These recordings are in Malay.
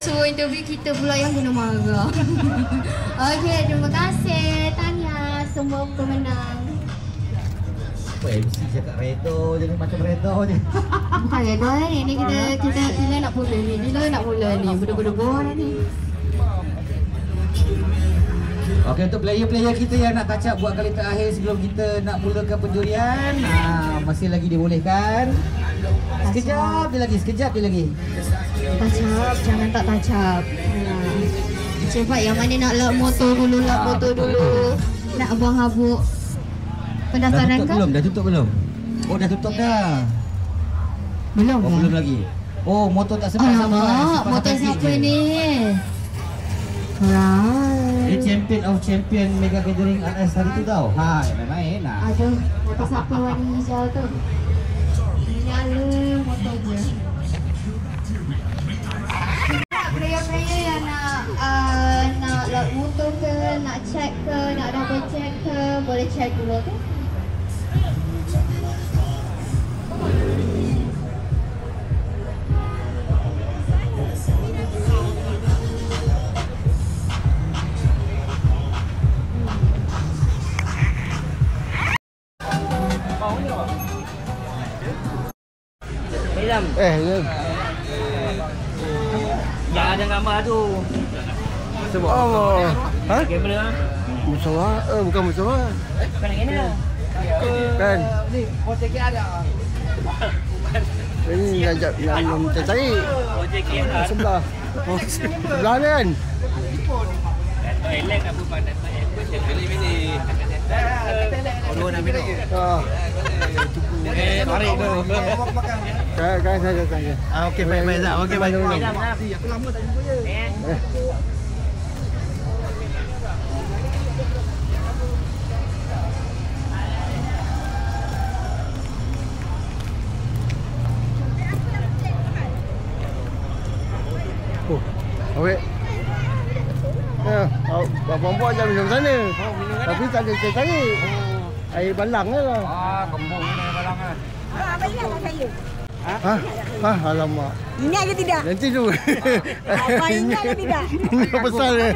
So interview kita pula yang kena marah. Okey, terima kasih Tanya semua pemenang. Apa MC cakap redo je ni, macam redo je. Bukan redo ni kita nak mula ni. Kita nak mula ni. Berdua-berdua dah ni. Okey, untuk player-player kita yang nak touch up buat kali terakhir sebelum kita nak mulakan penjurian, masih lagi dibolehkan. Sekejap dia lagi. Touch up, jangan tak touch up. Cepat yang mana nak lap motor dulu. Nak buang habuk. Pendaftaran kan? Dah tutup belum? Oh, dah tutup dah. Belum. Oh, belum lagi. Oh, motor tak sempat sampai. Motor siapa ni? Right. Dia champion of champion Mega Gathering RS hari tu tau. Main-main lah. Aduh, motor siapa warna hijau tu? Nyala motor dia. Player-player yang nak lock motor ke, nak check ke, nak double check ke, boleh check dulu ke? Yang ada gambar tu. Sebab Allah. Ha? Kamera. Musawah? Bukan musawah. Bukan nak kena. Kan? Ni, projek ada. Ini nak cari. Projek ada. Sebelah. Oh, sebelah ni kan? Toilet apa pandai. Pilih-pilih. Dua nak minum. Tarik tu. Kan saja. Okey, baik Zak. Okey, baik. Aku lama tak jumpa je. Awek. Ya, abang-abang jangan minum sana. Tapi tak ada cari. Air balang lah. Kembung ni balang ah. Abang ingat tak saya? Alamak. Ingat ke tidak? Nanti tu. Abang ingat ke tidak? Ingat besar dia.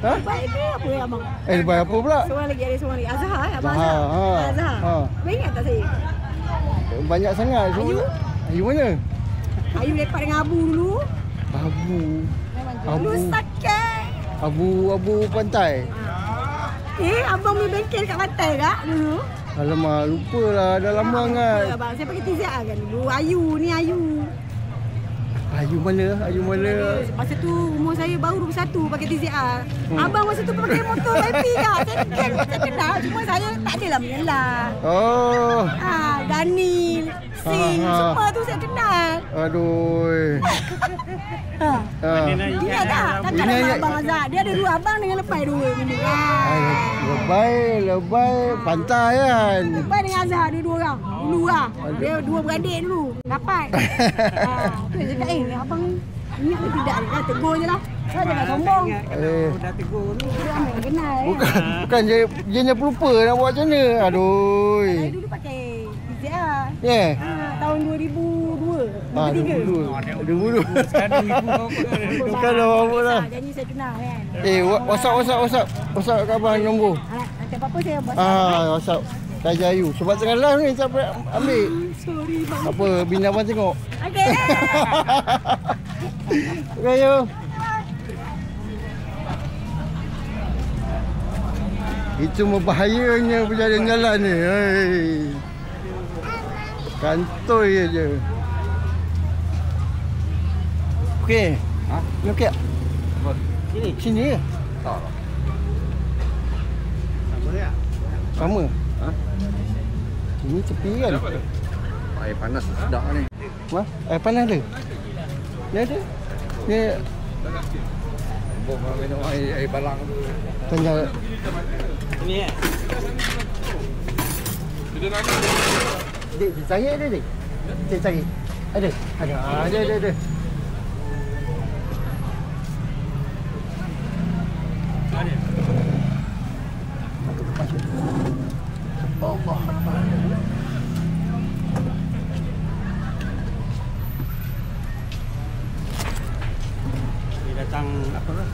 Ha? Baik ke apa ya abang? Lepas apa pula? Seorang lagi, Azhar abang Azhar, Azhar. Azhar. Abang ingat tak saya? Banyak sangat. Ayu? Ayu mana? Ayu lepak dengan Abu dulu. Abu. Lu sakit. Abu pantai. Abang punya bengkel kat pantai tak dulu? Alamak, lupalah. Dah lama sangat. Abang, saya pakai TZR kan dulu. Ayu. Ayu mana? Masa tu umur saya baru 21 pakai TZR. Abang masa tu pakai motor IP tak? Saya kenal. Cuma saya tak adalah menyelah. Oh. Daniel, Sing, semua tu saya kenal. Aduh. Ingat tak? Kakak nama Abang Azhar. Dia ada dua abang dengan lepai dua. Lebay pantai kan. Lepai dengan Azhar dua orang. Dulu lah. Dia dua beradik dulu. Dapat. Tu saya cakap abang ingat ke tidak? Tegur je lah. Saya jangan sombong. Dah tegur tu. Dia ambil kenal. Bukan dia pelupa nak buat macam mana. Aduh. Saya dulu pakai TZR. Ya. Tahun 2002. 2003. 2002. Sekarang 2000 Bukan dah apa lah. Janji saya kenal kan. WhatsApp kat abang nombor. Nanti apa-apa saya WhatsApp. WhatsApp. Raja Ayu. Sebab tengah live ni siapa ambil. Sorry bang. Apa bina abang tengok. Okey. Okey Ayu. Itu membahayanya berjalan-jalan ni. Hei. Kantoi je. Okey. Ni okey tak? Sini ke? Tak. Sama. Ini tepi kan? Air panas sedap ni. Air panas ada? Ni ada? Ni Bom minum air balang tu. tanya. Ni Dik, cari ada dik? Cik cari. Ada? Ada. Allah. datang apa lah?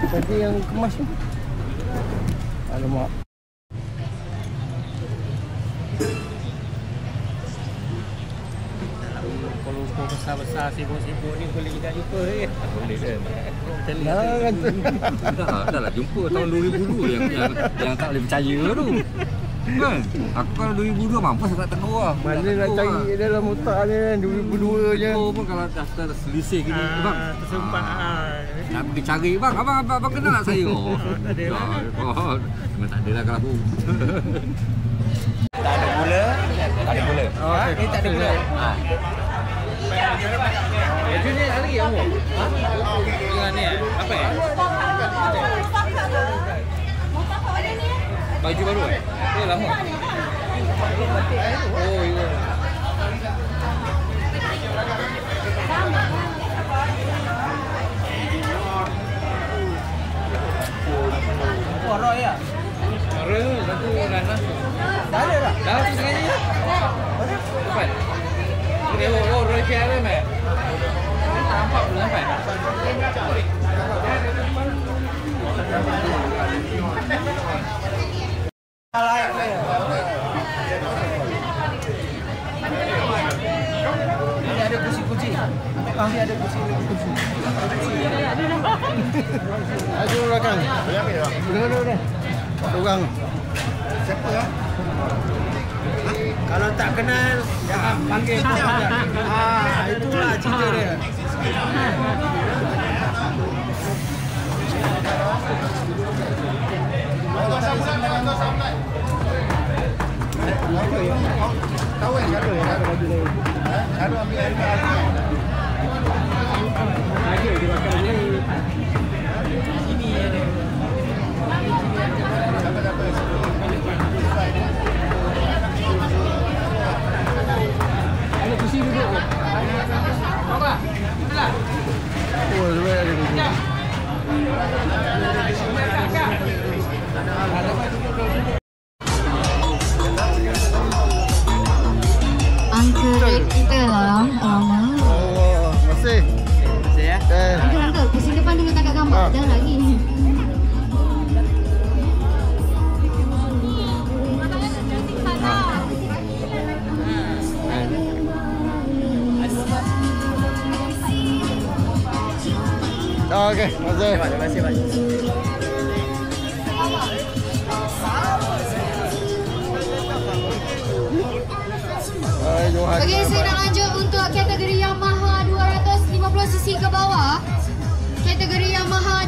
Tadi yang kemas tu. Alamak. Kalau kau besar-besar sibuk-sibuk ni boleh kita jumpa ke? Boleh kan? Jangan tu. Dah lah jumpa tahun 2002 yang tak boleh percaya tu. Kan? Aku kalau 2002 mampus aku nak tegur lah. Mana nak cari dalam otak ni kan 2002 je. Tegur pun kalau dah terselisih gini. Bang, Tersempat. nak pergi cari bang. Abang kenal tak saya? Oh, Tak ada lah. memang tak ada lah kalau aku. Tak ada gula. Tak ada gula. Ni tak ada gula. Baju ni lagi apa? Dengan ni apa ya? Baju baru eh? Tu lama. Oh, iya. Oh, Roy ya? Roy, satu Rana. Dah ada dah? Dah tu sengaja. Mana? Cepat. Oh, Roy KRM eh? Nampak belum sampai? Ini ada kursi-kursi. Ini ada kursi-kursi. Aduh belakang. Dulu. Orang. Siapa ah? Kalau tak kenal, jangan panggil dia. Itulah cerita dia. Tahu yang siapa yang ada baju ni? Ada ambil air. Lagi dia makan ni. Sini ada. Ada kursi duduk. Apa? Itulah. Oh, sebenarnya ada baju. Uncle kita lah. Alamak. Oh, masih. Saya. Uncle, kursi depan dulu tak kat gambar. Dah lagi. Okey, masih. Terima kasih banyak. Okey, saya nak lanjut untuk kategori Yamaha 250cc ke bawah. Kategori Yamaha